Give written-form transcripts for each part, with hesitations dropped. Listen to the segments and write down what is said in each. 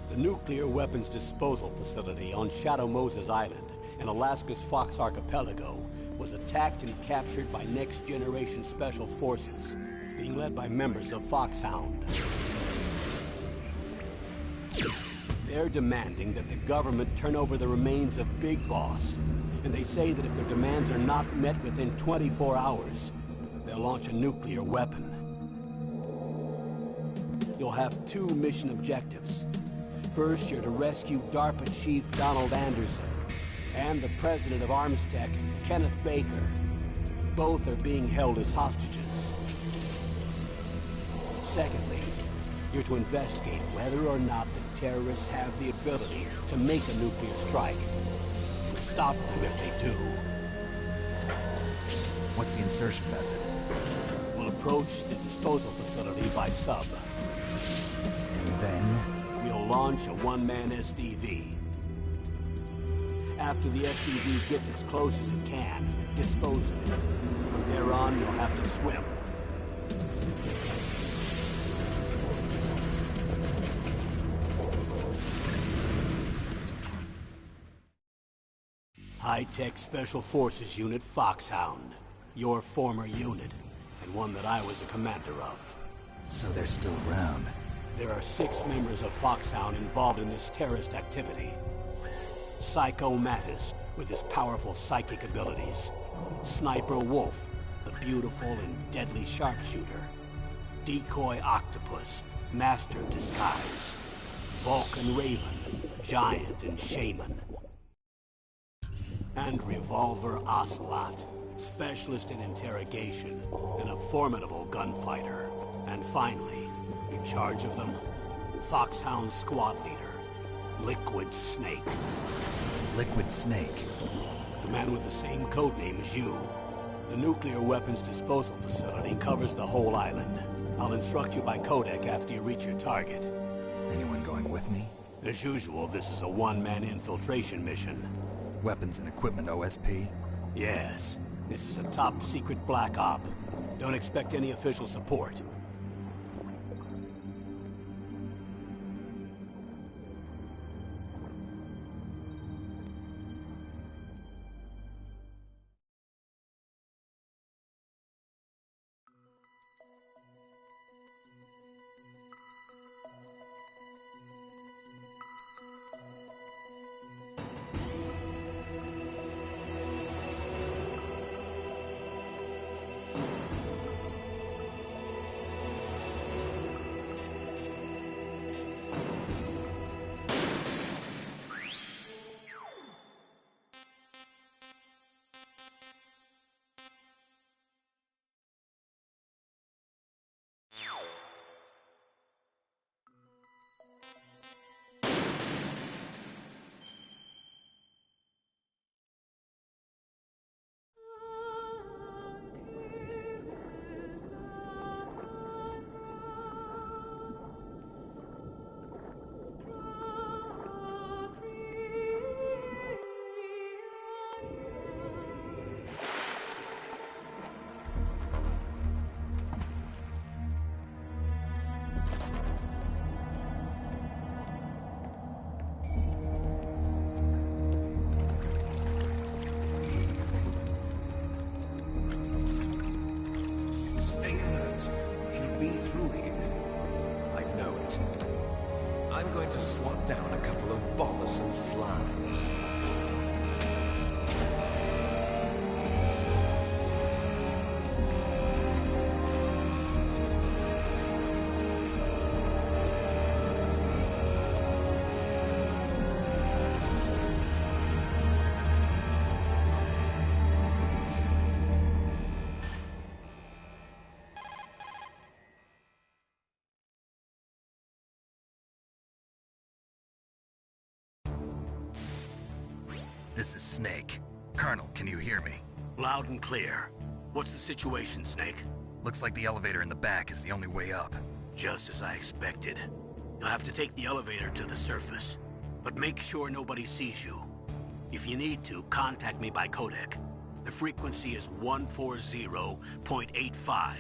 The nuclear weapons disposal facility on Shadow Moses Island in Alaska's Fox Archipelago was attacked and captured by Next Generation Special Forces, being led by members of Foxhound. They're demanding that the government turn over the remains of Big Boss, and they say that if their demands are not met within 24 hours, they'll launch a nuclear weapon. You'll have two mission objectives. First, you're to rescue DARPA Chief Donald Anderson and the President of Armstech, Kenneth Baker. Both are being held as hostages. Secondly, you're to investigate whether or not the terrorists have the ability to make a nuclear strike, and stop them if they do. What's the insertion method? We'll approach the disposal facility by sub. And then? We'll launch a one-man SDV. After the SDV gets as close as it can, dispose of it. From there on, you'll have to swim. High-Tech Special Forces Unit Foxhound. Your former unit, and one that I was a commander of. So they're still around. There are 6 members of Foxhound involved in this terrorist activity. Psycho Mattis, with his powerful psychic abilities. Sniper Wolf, the beautiful and deadly sharpshooter. Decoy Octopus, master of disguise. Vulcan Raven, giant and shaman. And Revolver Ocelot, specialist in interrogation and a formidable gunfighter. And finally, in charge of them, Foxhound squad leader, Liquid Snake. Liquid Snake? The man with the same codename as you. The nuclear weapons disposal facility covers the whole island. I'll instruct you by codec after you reach your target. Anyone going with me? As usual, this is a one-man infiltration mission. Weapons and equipment OSP? Yes. This is a top-secret black op. Don't expect any official support. can't be through here. I know it. I'm going to swat down a couple of bothersome flies. This is Snake. Colonel, can you hear me? Loud and clear. What's the situation, Snake? Looks like the elevator in the back is the only way up. Just as I expected. You'll have to take the elevator to the surface. But make sure nobody sees you. If you need to, contact me by codec. The frequency is 140.85.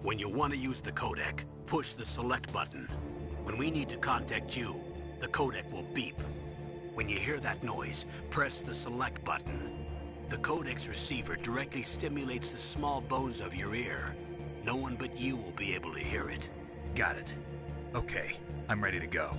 When you want to use the codec, push the select button. When we need to contact you, the codec will beep. When you hear that noise, press the select button. The codec's receiver directly stimulates the small bones of your ear. No one but you will be able to hear it. Got it. Okay, I'm ready to go.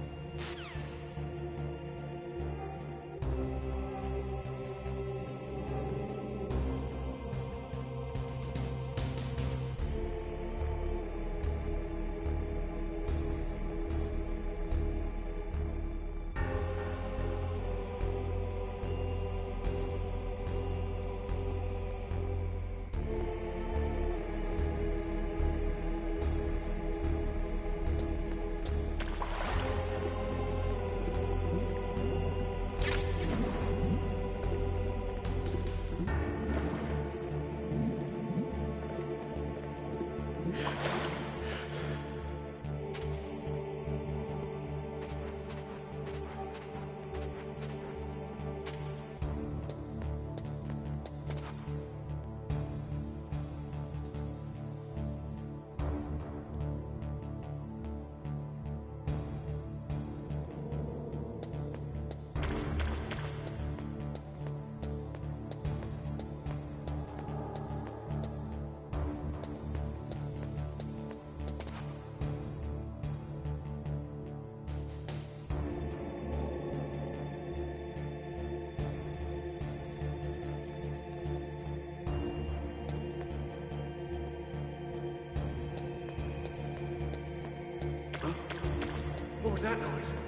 What was that noise?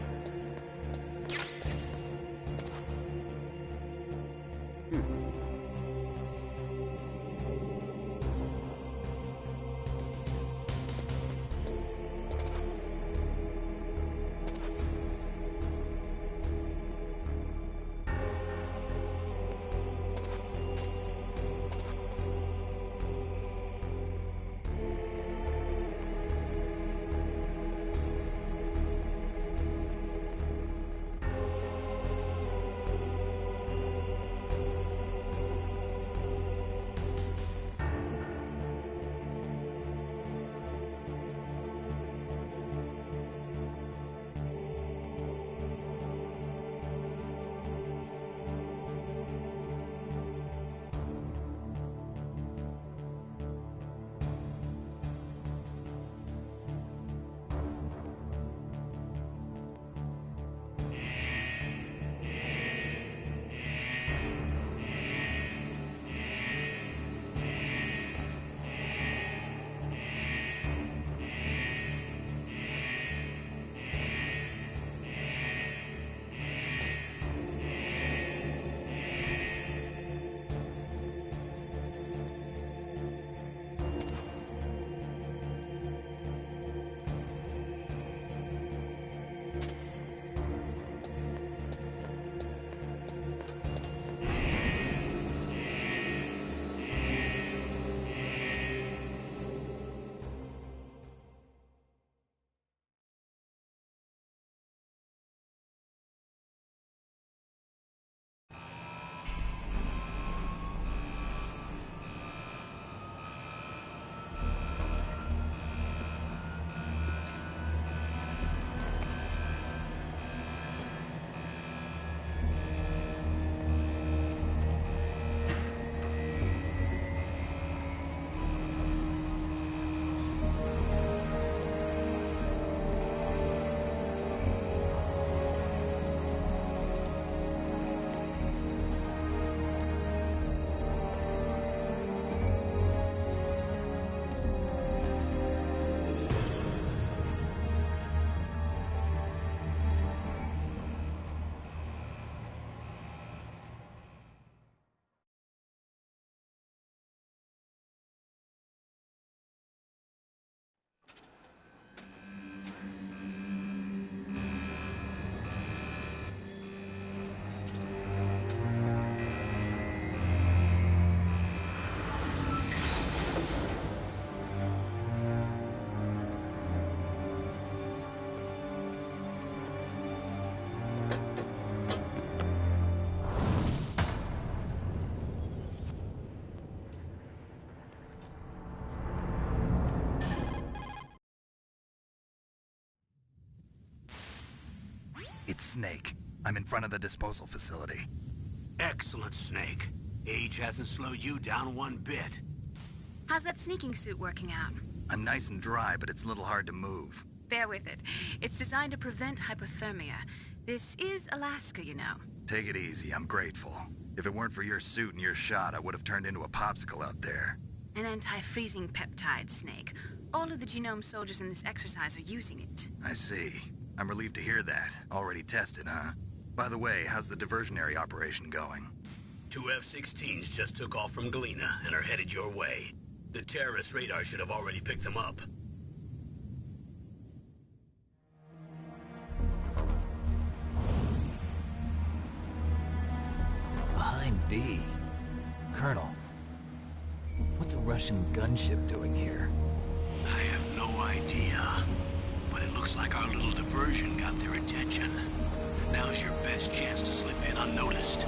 It's Snake. I'm in front of the disposal facility. Excellent, Snake. Age hasn't slowed you down one bit. How's that sneaking suit working out? I'm nice and dry, but it's a little hard to move. Bear with it. It's designed to prevent hypothermia. This is Alaska, you know. Take it easy, I'm grateful. If it weren't for your suit and your shot, I would have turned into a popsicle out there. An anti-freezing peptide, Snake. All of the genome soldiers in this exercise are using it. I see. I'm relieved to hear that. Already tested, huh? By the way, how's the diversionary operation going? 2 F-16s just took off from Galena and are headed your way. The terrorist radar should have already picked them up. Behind D. Colonel, what's a Russian gunship doing here? I have no idea, but it looks like our little diversion got their attention. Now's your best chance to slip in unnoticed.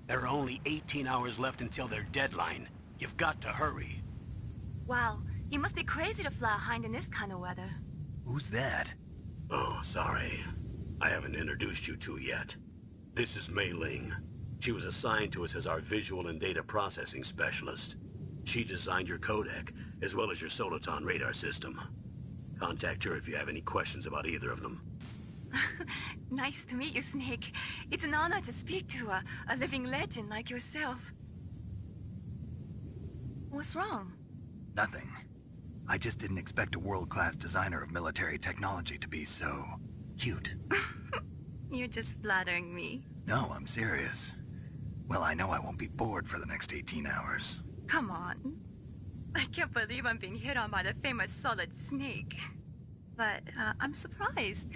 There are only 18 hours left until their deadline. You've got to hurry. Wow, you must be crazy to fly a Hind in this kind of weather. Who's that? Oh, sorry. I haven't introduced you to yet. This is Mei Ling. She was assigned to us as our visual and data processing specialist. She designed your codec, as well as your Soliton radar system. Contact her if you have any questions about either of them. Nice to meet you, Snake. It's an honor to speak to a living legend like yourself. What's wrong? Nothing. I just didn't expect a world-class designer of military technology to be so cute. You're just flattering me. No, I'm serious. Well, I know I won't be bored for the next 18 hours. Come on. I can't believe I'm being hit on by the famous Solid Snake. But I'm surprised.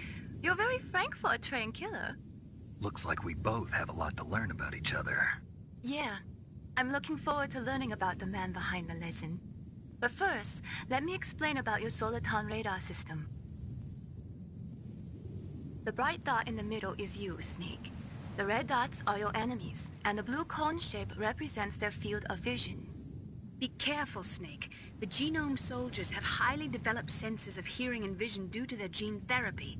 You're very frank for a trained killer. Looks like we both have a lot to learn about each other. Yeah. I'm looking forward to learning about the man behind the legend. But first, let me explain about your Soliton radar system. The bright dot in the middle is you, Snake. The red dots are your enemies, and the blue cone shape represents their field of vision. Be careful, Snake. The genome soldiers have highly developed senses of hearing and vision due to their gene therapy.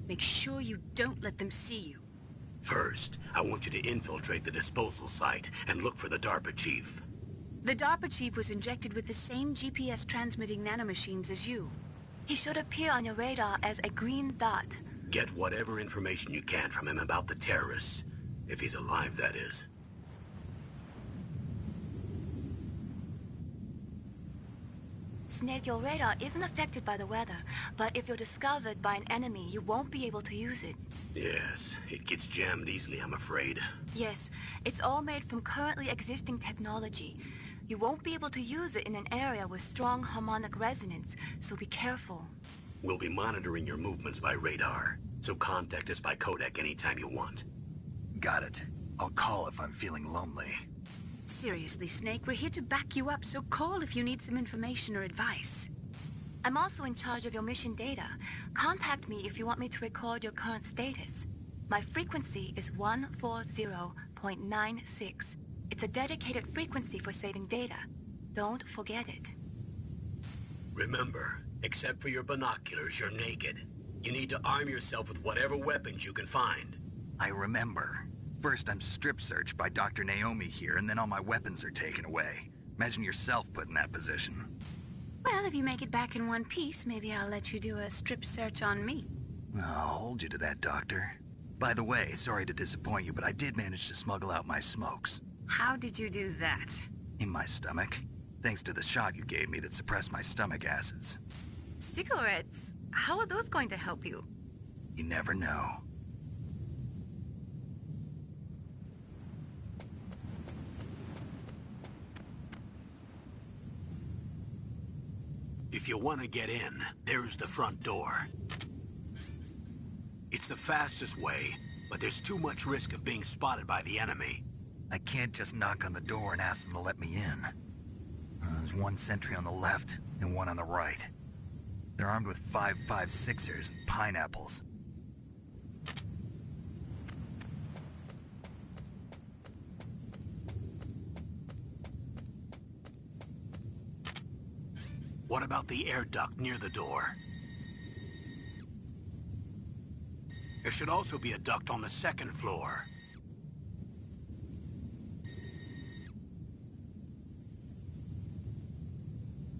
Make sure you don't let them see you. First, I want you to infiltrate the disposal site and look for the DARPA chief. The DARPA chief was injected with the same GPS-transmitting nanomachines as you. He should appear on your radar as a green dot. Get whatever information you can from him about the terrorists. If he's alive, that is. Snake, your radar isn't affected by the weather, but if you're discovered by an enemy, you won't be able to use it. Yes, it gets jammed easily, I'm afraid. Yes, it's all made from currently existing technology. You won't be able to use it in an area with strong harmonic resonance, so be careful. We'll be monitoring your movements by radar, so contact us by codec anytime you want. Got it. I'll call if I'm feeling lonely. Seriously, Snake, we're here to back you up, so call if you need some information or advice. I'm also in charge of your mission data. Contact me if you want me to record your current status. My frequency is 140.96. It's a dedicated frequency for saving data. Don't forget it. Remember, except for your binoculars, you're naked. You need to arm yourself with whatever weapons you can find. I remember. First, I'm strip searched by Dr. Naomi here, and then all my weapons are taken away. Imagine yourself put in that position. Well, if you make it back in one piece, maybe I'll let you do a strip search on me. I'll hold you to that, Doctor. By the way, sorry to disappoint you, but I did manage to smuggle out my smokes. How did you do that? In my stomach. Thanks to the shot you gave me that suppressed my stomach acids. Cigarettes? How are those going to help you? You never know. If you want to get in, there's the front door. It's the fastest way, but there's too much risk of being spotted by the enemy. I can't just knock on the door and ask them to let me in. There's one sentry on the left and one on the right. They're armed with 5.56ers and pineapples. What about the air duct near the door? There should also be a duct on the second floor.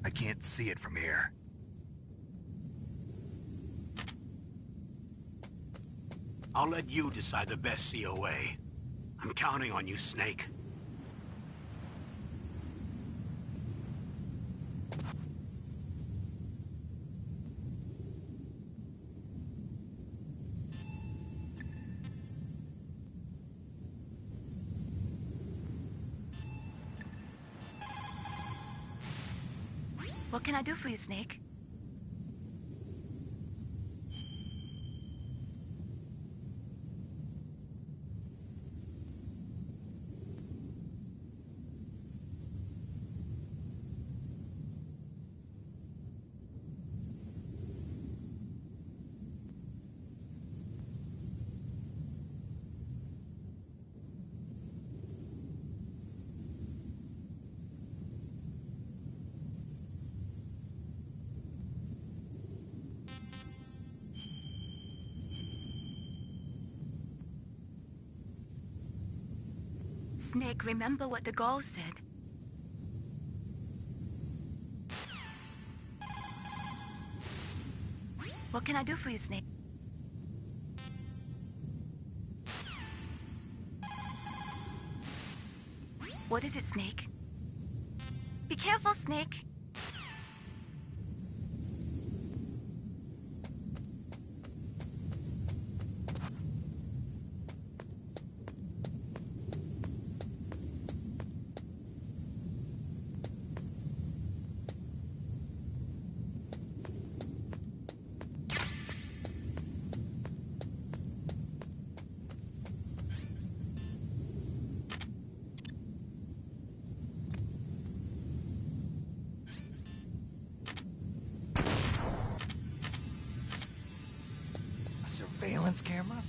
I can't see it from here. I'll let you decide the best COA. I'm counting on you, Snake. What can I do for you, Snake? Snake, remember what the Gaul said. What can I do for you, Snake? What is it, Snake? Be careful, Snake. Surveillance camera?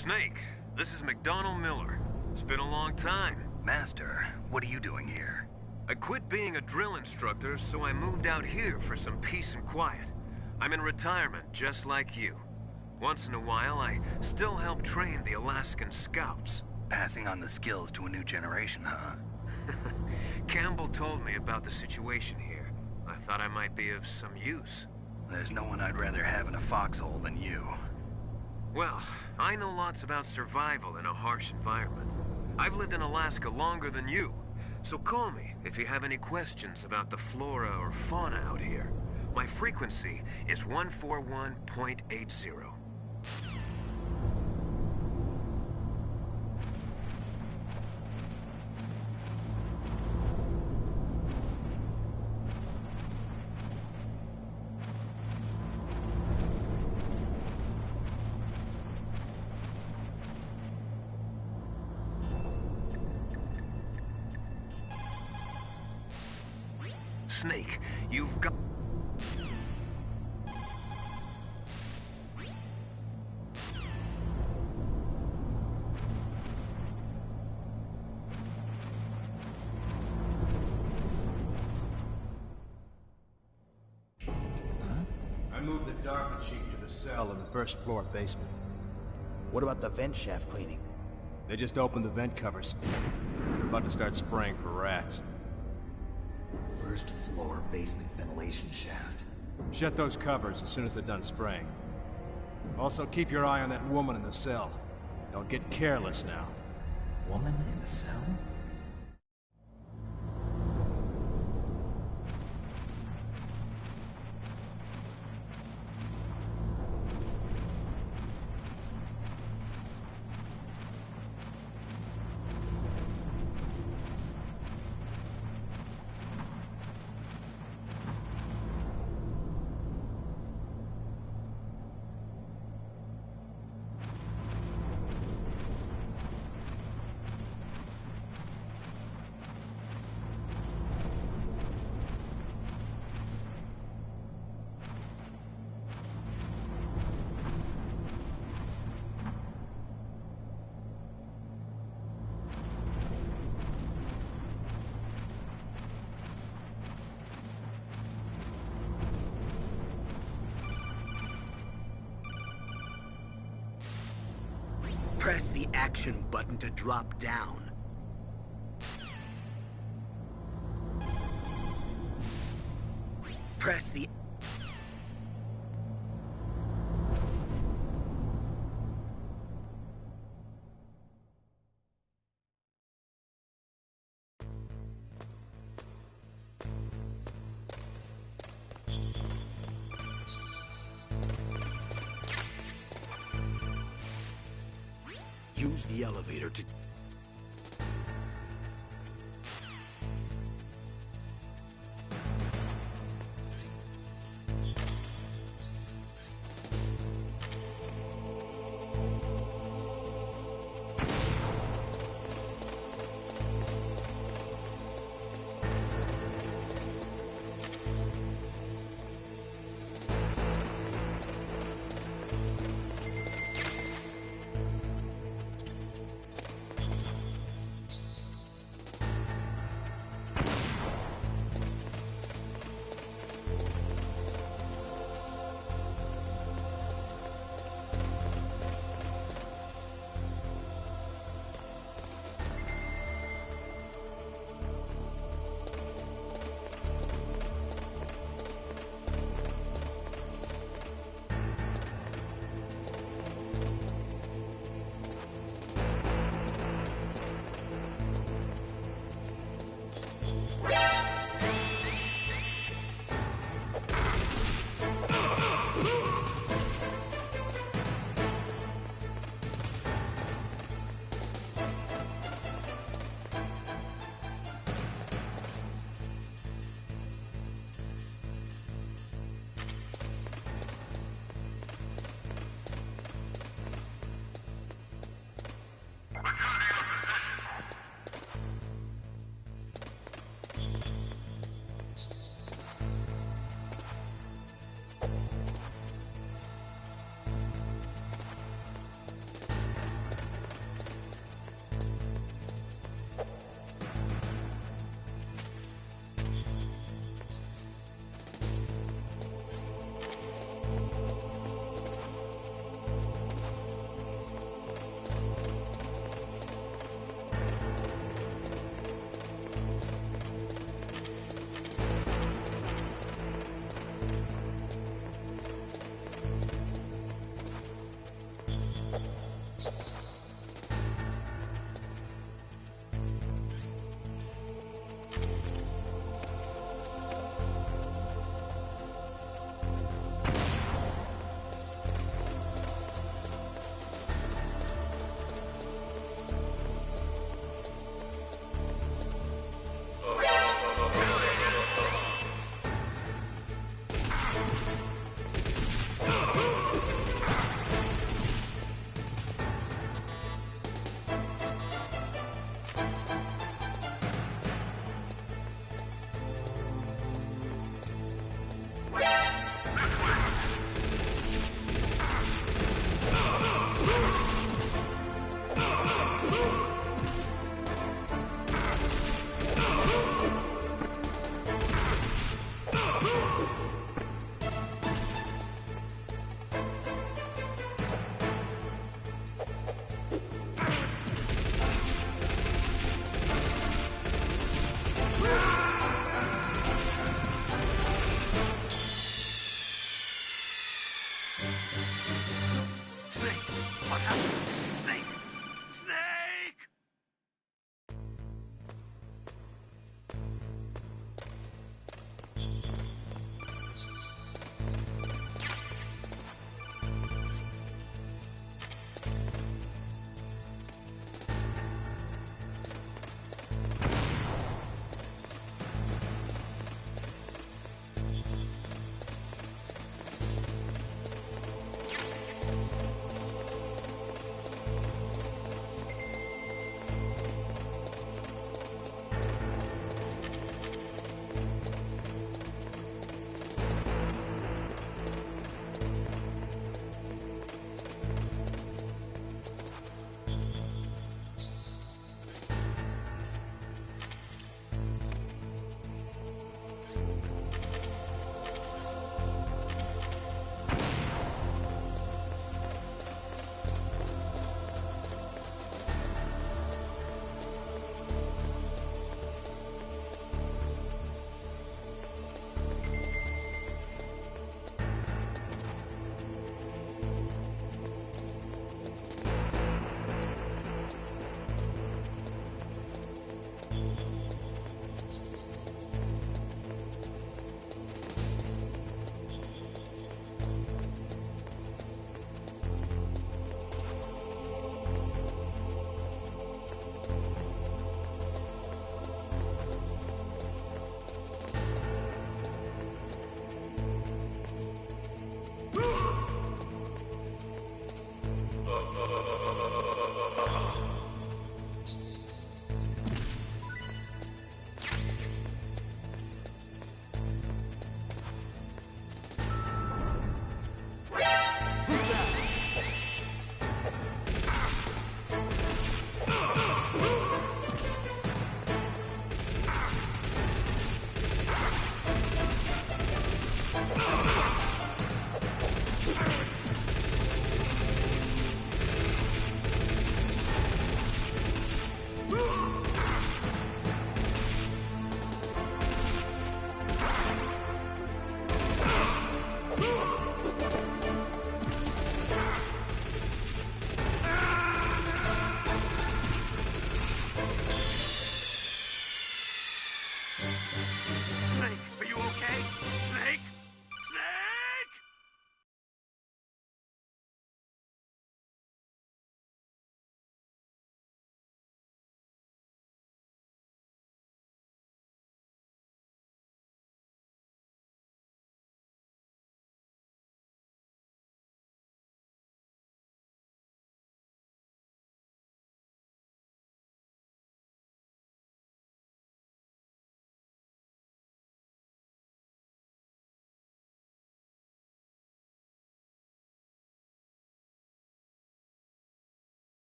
Snake, this is McDonald Miller. It's been a long time. Master, what are you doing here? I quit being a drill instructor, so I moved out here for some peace and quiet. I'm in retirement, just like you. Once in a while, I still help train the Alaskan Scouts. Passing on the skills to a new generation, huh? Campbell told me about the situation here. I thought I might be of some use. There's no one I'd rather have in a foxhole than you. Well, I know lots about survival in a harsh environment. I've lived in Alaska longer than you, so call me if you have any questions about the flora or fauna out here. My frequency is 141.80. Snake, you've got... I moved the Dark Chief to the cell in the first floor basement. What about the vent shaft cleaning? They just opened the vent covers. They're about to start spraying for rats. First floor basement ventilation shaft. Shut those covers as soon as they're done spraying. Also, keep your eye on that woman in the cell. Don't get careless now. Woman in the cell? Press the action button to drop down. Press the... Use the elevator to...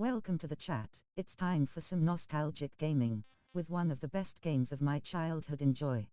Welcome to the chat. It's time for some nostalgic gaming, with one of the best games of my childhood. Enjoy.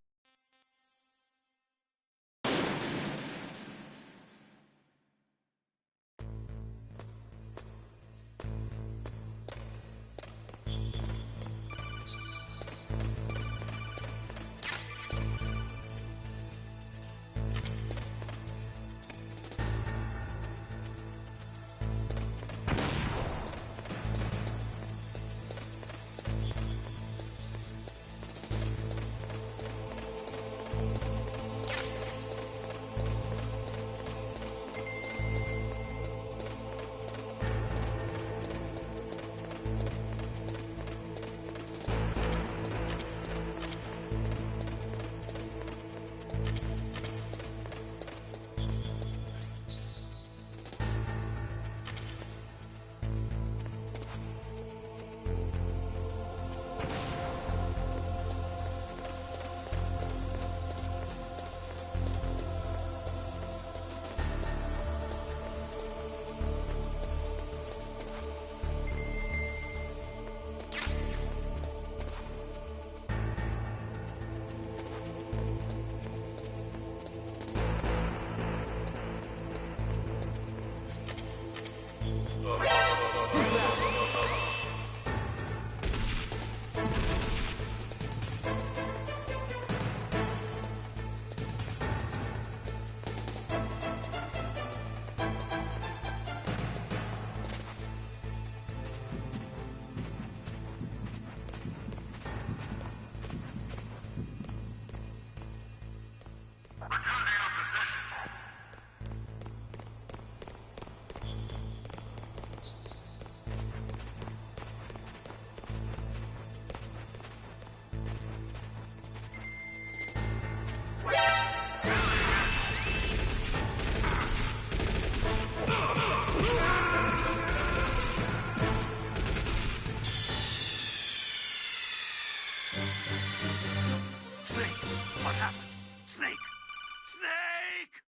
Snake! What happened? Snake! Snake!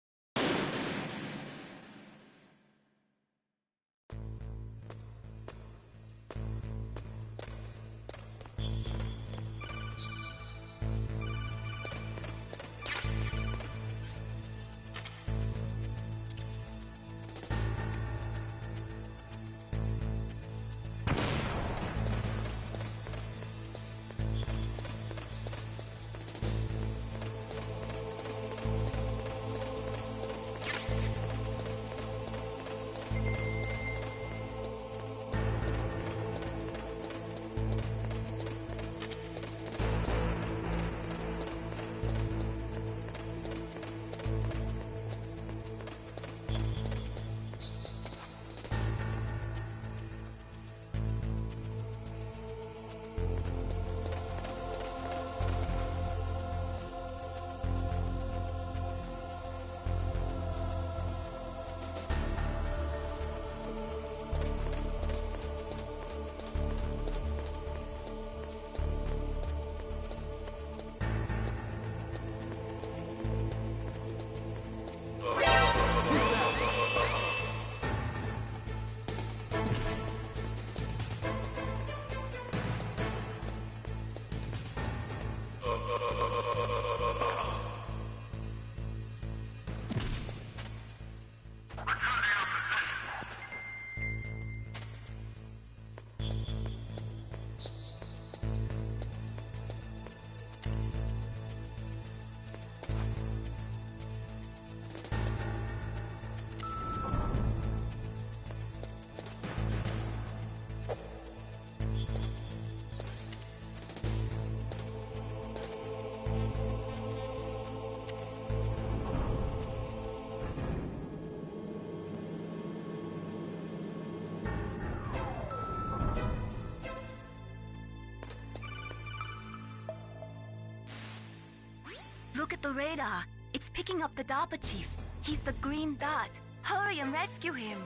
Look at the radar. It's picking up the DARPA chief. He's the green dot. Hurry and rescue him.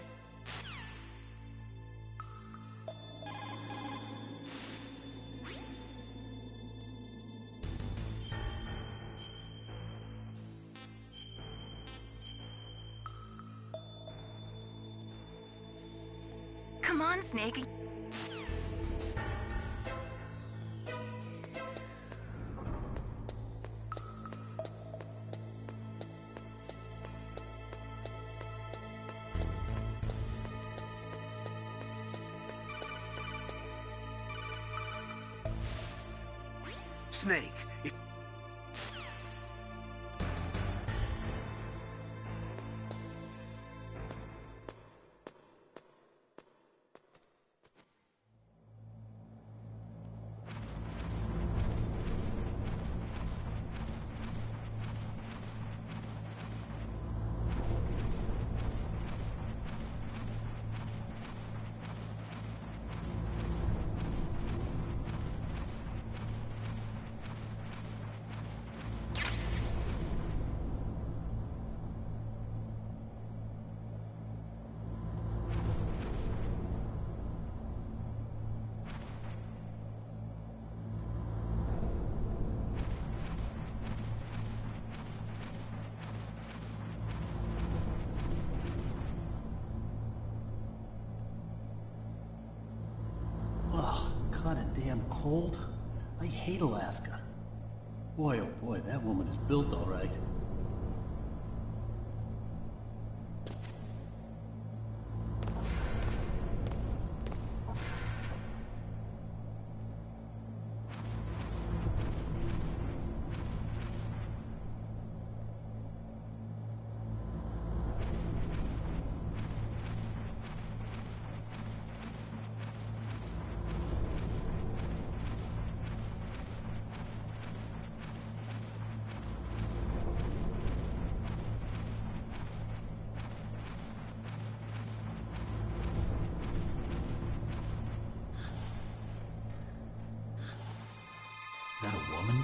Come on, Snake. Snake, Ugh, kinda damn cold. I hate Alaska. Boy, oh boy, that woman is built all right. Is that a woman?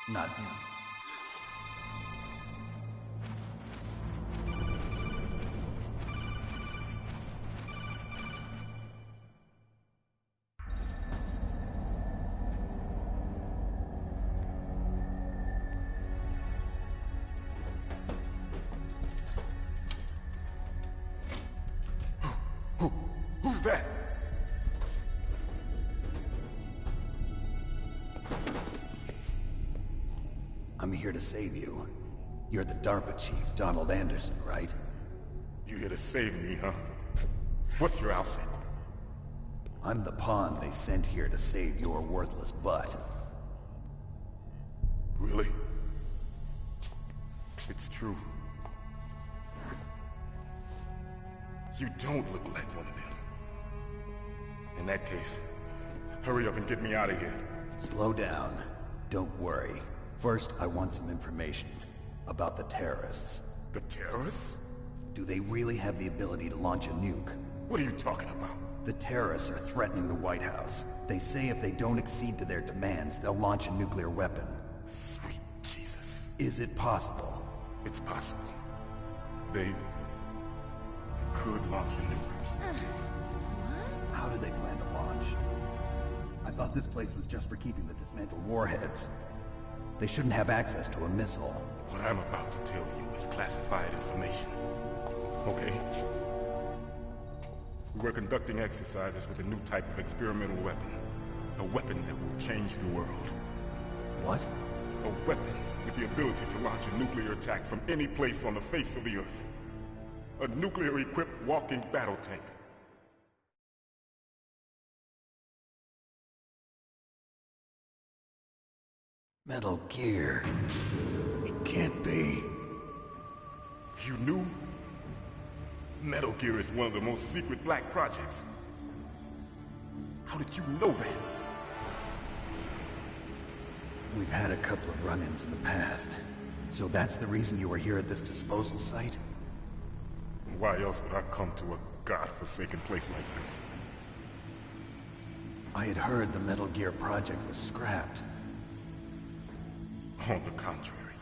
Not him. who's that? I'm here to save you. You're the DARPA chief, Donald Anderson, right? You here to save me, huh? What's your outfit? I'm the pawn they sent here to save your worthless butt. Really? It's true. You don't look like one of them. In that case, hurry up and get me out of here. Slow down. Don't worry. First, I want some information about the terrorists. The terrorists? Do they really have the ability to launch a nuke? What are you talking about? The terrorists are threatening the White House. They say if they don't accede to their demands, they'll launch a nuclear weapon. Sweet Jesus. Is it possible? It's possible. They could launch a nuke. How do they plan to launch? I thought this place was just for keeping the dismantled warheads. They shouldn't have access to a missile. What I'm about to tell you is classified information. Okay? We were conducting exercises with a new type of experimental weapon. A weapon that will change the world. What? A weapon with the ability to launch a nuclear attack from any place on the face of the Earth. A nuclear-equipped walking battle tank. Metal Gear. It can't be. You knew? Metal Gear is one of the most secret black projects. How did you know that? We've had a couple of run-ins in the past. So that's the reason you were here at this disposal site? Why else would I come to a godforsaken place like this? I had heard the Metal Gear project was scrapped. On the contrary,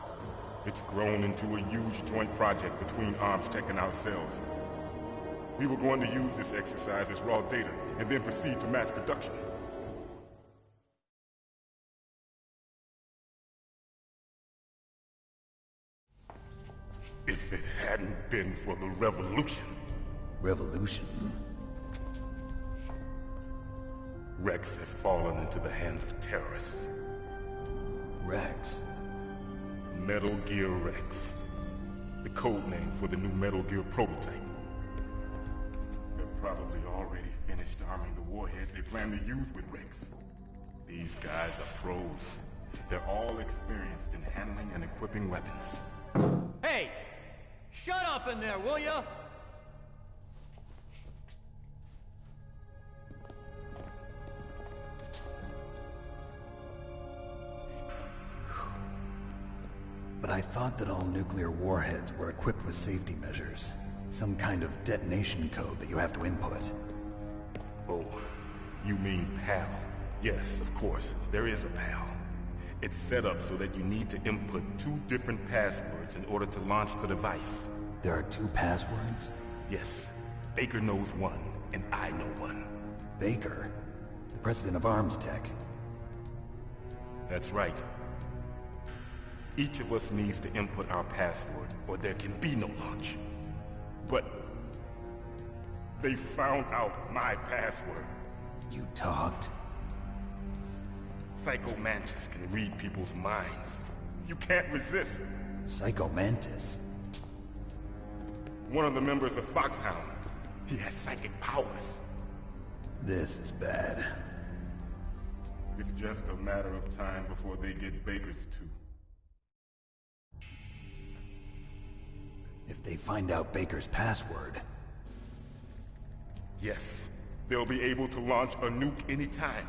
it's grown into a huge joint project between ArmsTech and ourselves. We were going to use this exercise as raw data, and then proceed to mass production. If it hadn't been for the revolution... Revolution? Rex has fallen into the hands of terrorists. Rex? Metal Gear Rex. The code name for the new Metal Gear prototype. They're probably already finished arming the warhead they plan to use with Rex. These guys are pros. They're all experienced in handling and equipping weapons. Hey! Shut up in there, will ya? But I thought that all nuclear warheads were equipped with safety measures. Some kind of detonation code that you have to input. Oh, you mean PAL? Yes, of course, there is a PAL. It's set up so that you need to input 2 different passwords in order to launch the device. There are 2 passwords? Yes. Baker knows one, and I know one. Baker? The president of Arms Tech? That's right. Each of us needs to input our password, or there can be no launch. But they found out my password. You talked? Psycho Mantis can read people's minds. You can't resist. Psycho Mantis? One of the members of Foxhound. He has psychic powers. This is bad. It's just a matter of time before they get Baker's too. If they find out Baker's password... Yes, they'll be able to launch a nuke anytime.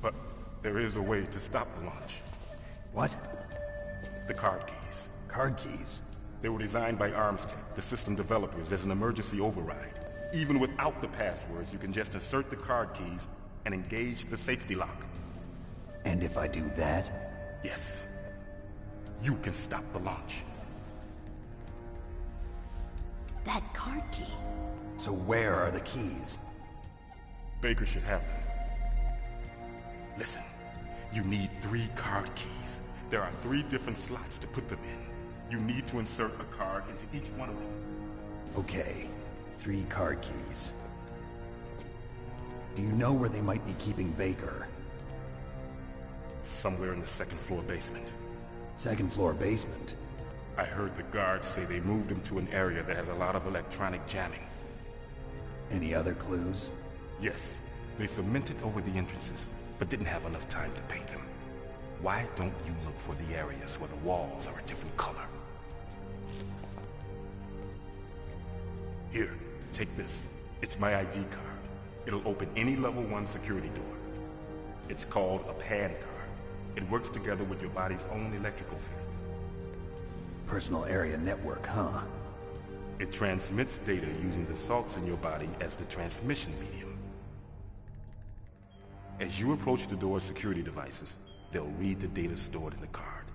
But there is a way to stop the launch. What? The card keys. Card keys? They were designed by ArmsTech, the system developers, as an emergency override. Even without the passwords, you can just insert the card keys and engage the safety lock. And if I do that? Yes. You can stop the launch. That card key. So where are the keys? Baker should have them. Listen, you need 3 card keys. There are 3 different slots to put them in. You need to insert a card into each one of them. Okay, 3 card keys. Do you know where they might be keeping Baker? Somewhere in the 2nd floor basement. 2nd floor basement? I heard the guards say they moved him to an area that has a lot of electronic jamming. Any other clues? Yes. They cemented over the entrances, but didn't have enough time to paint them. Why don't you look for the areas where the walls are a different color? Here, take this. It's my ID card. It'll open any level 1 security door. It's called a PAN card. It works together with your body's own electrical field. Personal area network, huh? It transmits data using the salts in your body as the transmission medium. As you approach the door's security devices, they'll read the data stored in the card.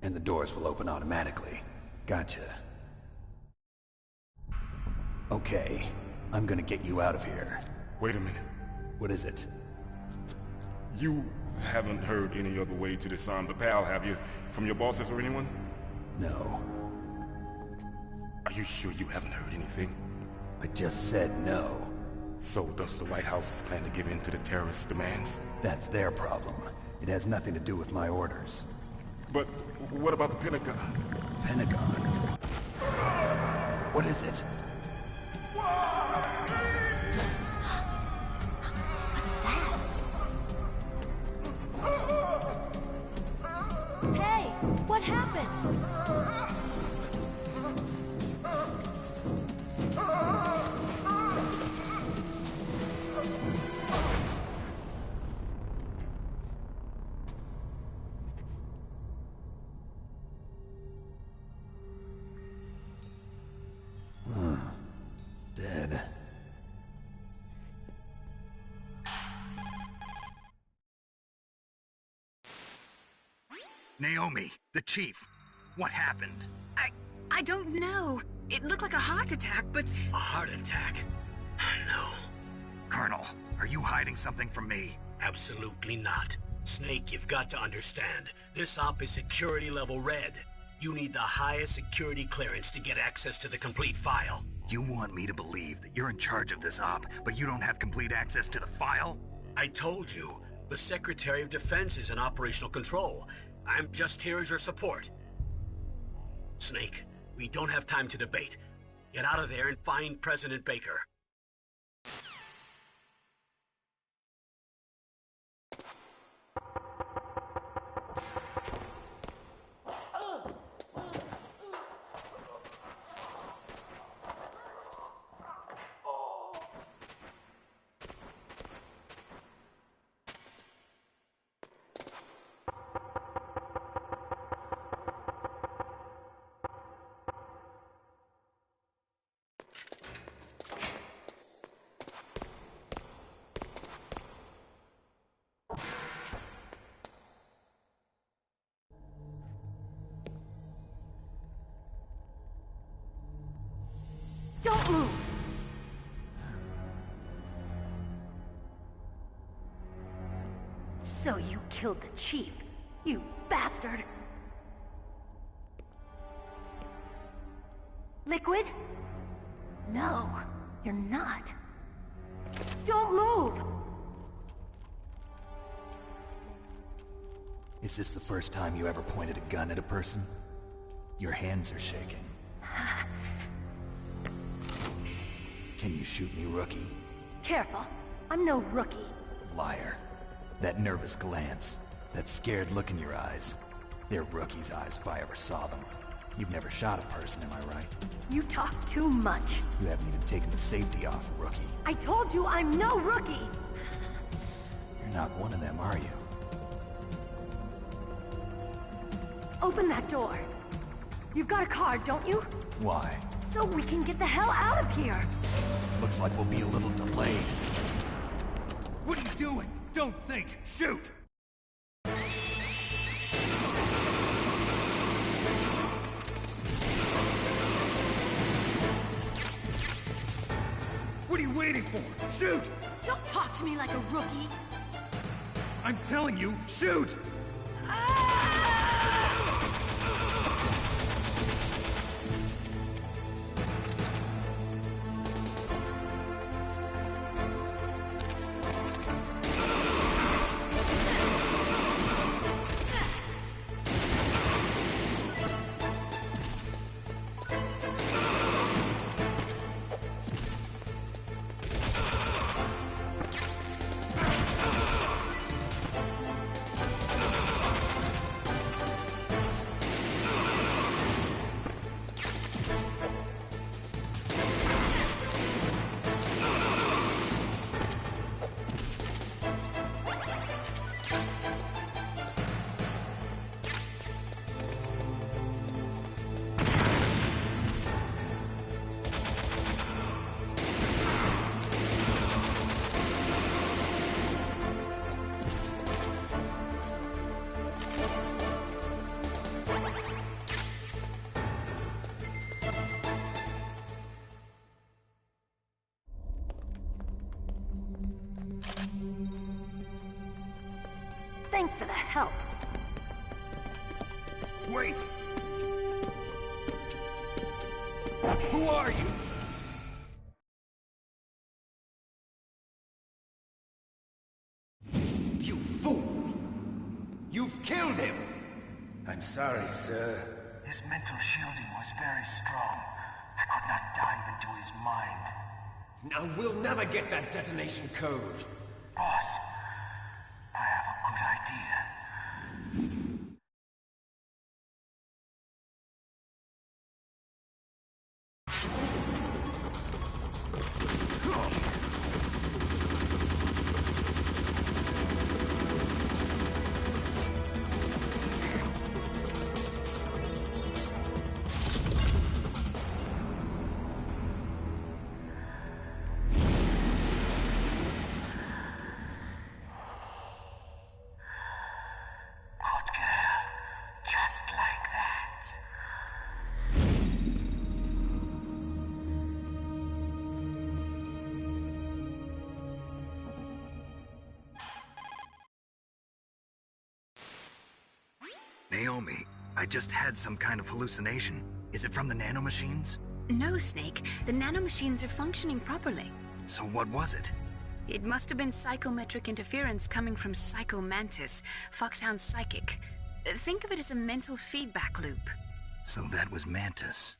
And the doors will open automatically. Gotcha. Okay, I'm gonna get you out of here. Wait a minute. What is it? You haven't heard any other way to disarm the PAL, have you? From your bosses or anyone? No. Are you sure you haven't heard anything? I just said no. So does the White House plan to give in to the terrorists' demands? That's their problem. It has nothing to do with my orders. But what about the Pentagon? Pentagon? What is it? Hey, what happened? Dead. Naomi, the chief. What happened? I don't know. It looked like a heart attack, but... A heart attack? No. Colonel, are you hiding something from me? Absolutely not. Snake, you've got to understand. This op is security level red. You need the highest security clearance to get access to the complete file. You want me to believe that you're in charge of this op, but you don't have complete access to the file? I told you. The Secretary of Defense is in operational control. I'm just here as your support. Snake, we don't have time to debate. Get out of there and find President Baker. Don't move! So you killed the chief, you bastard! Liquid? No, you're not. Don't move! Is this the first time you ever pointed a gun at a person? Your hands are shaking. Can you shoot me, rookie? Careful, I'm no rookie. Liar. That nervous glance, that scared look in your eyes. They're rookie's eyes if I ever saw them. You've never shot a person, am I right? You talk too much. You haven't even taken the safety off, rookie. I told you I'm no rookie! You're not one of them, are you? Open that door. You've got a card, don't you? Why? So we can get the hell out of here! Looks like we'll be a little delayed. What are you doing? Don't think! Shoot! What are you waiting for? Shoot! Don't talk to me like a rookie! I'm telling you, shoot! Thanks for the help. Wait! Who are you? You fool! You've killed him! I'm sorry, sir. His mental shielding was very strong. I could not dive into his mind. Now we'll never get that detonation code. Boss, I have a good idea. Naomi, I just had some kind of hallucination. Is it from the nanomachines? No, Snake. The nanomachines are functioning properly. So what was it? It must have been psychometric interference coming from Psycho Mantis, Foxhound's psychic. Think of it as a mental feedback loop. So that was Mantis.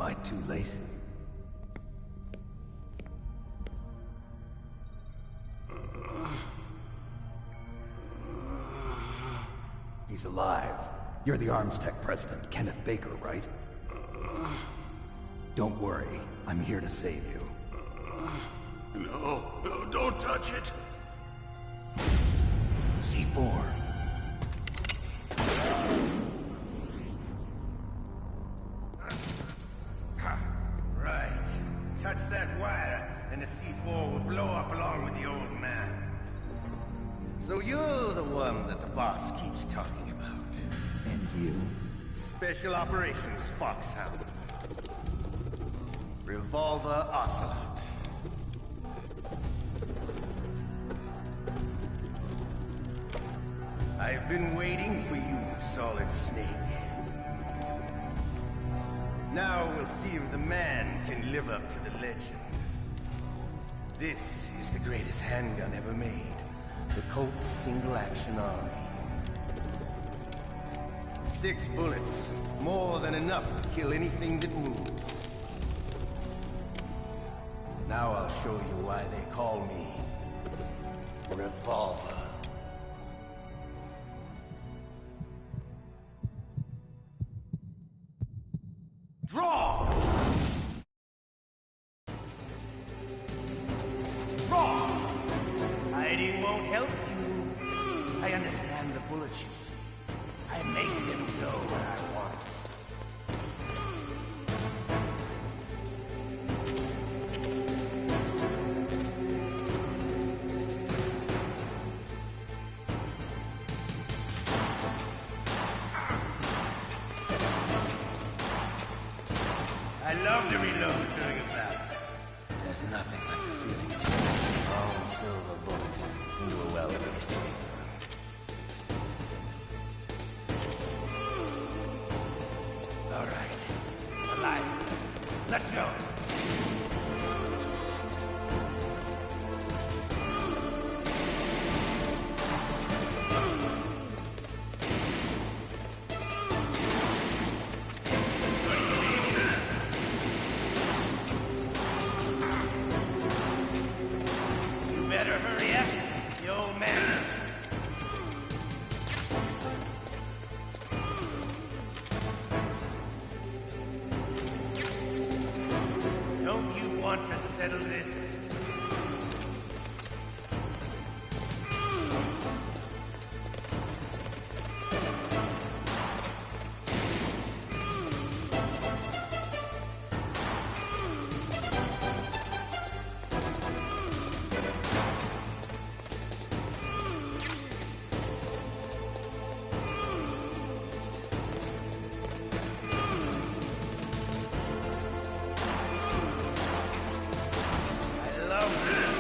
Am I too late? He's alive. You're the Arms Tech president, Kenneth Baker, right? Don't worry. I'm here to save you. No, don't touch it! C4. Right. Touch that wire, and the C4 will blow up along with the old man. So you're the one that the boss keeps talking about. And you? Special Operations Foxhound. Revolver Ocelot. I've been waiting for you, Solid Snake. Now we'll see if the man can live up to the legend. This is the greatest handgun ever made. The Colt Single Action Army. 6 bullets, more than enough to kill anything that moves. Now I'll show you why they call me Revolver. Draw! Draw! Hiding won't help you. I understand the bullets you see. I make them go where I want. I love to reload during a battle. There's nothing like the feeling of sticking your own silver bullet into a well-greased chamber. All right. Alive. Let's go. You better hurry up. The old man. Don't you want to settle this? I love this.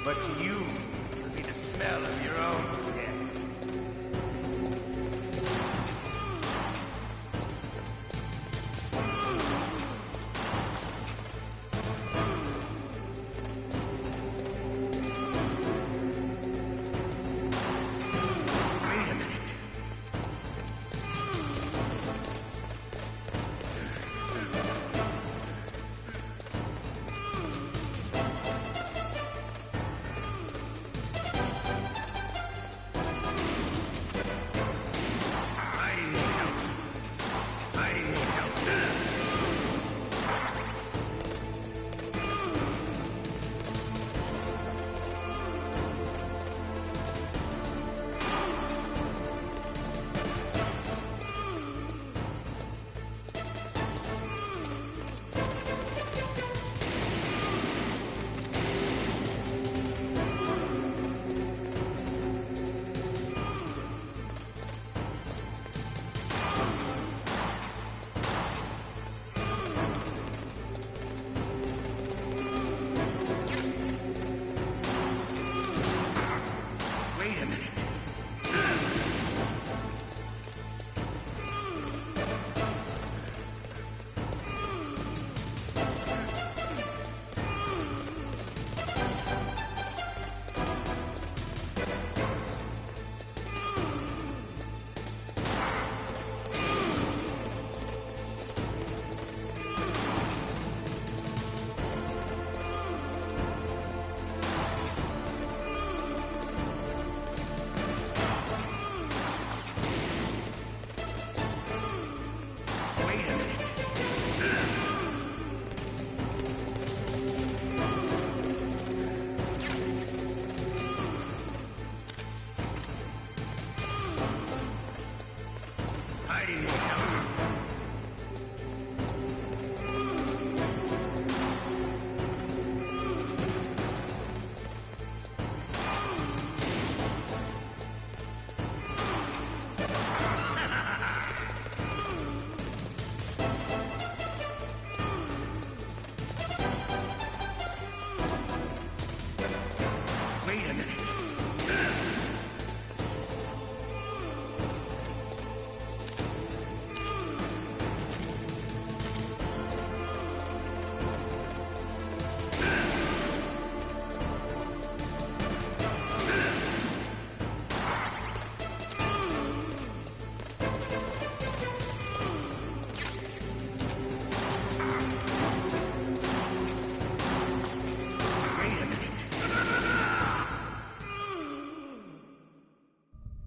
But to you, it'll be the smell of your own death. Wait a minute.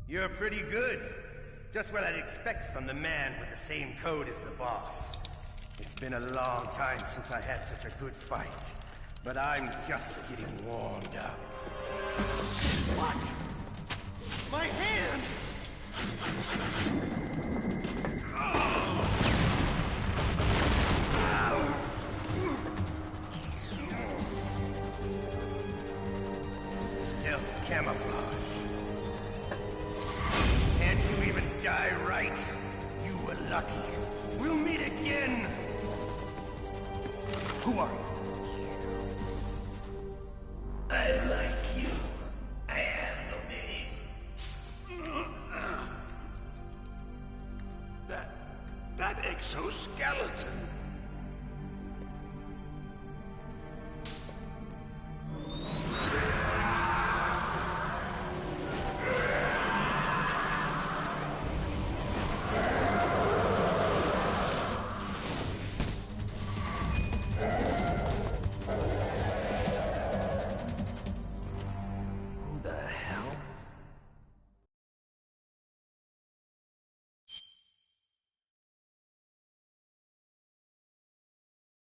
You're pretty good. Just what I'd expect from the man with the same code as the boss. It's been a long time since I had such a good fight, but I'm just getting warmed up. What? My hand! Stealth camouflage. Can't you even die right? You were lucky. We'll meet again! Who are you? I like you. I have no name. That exoskeleton.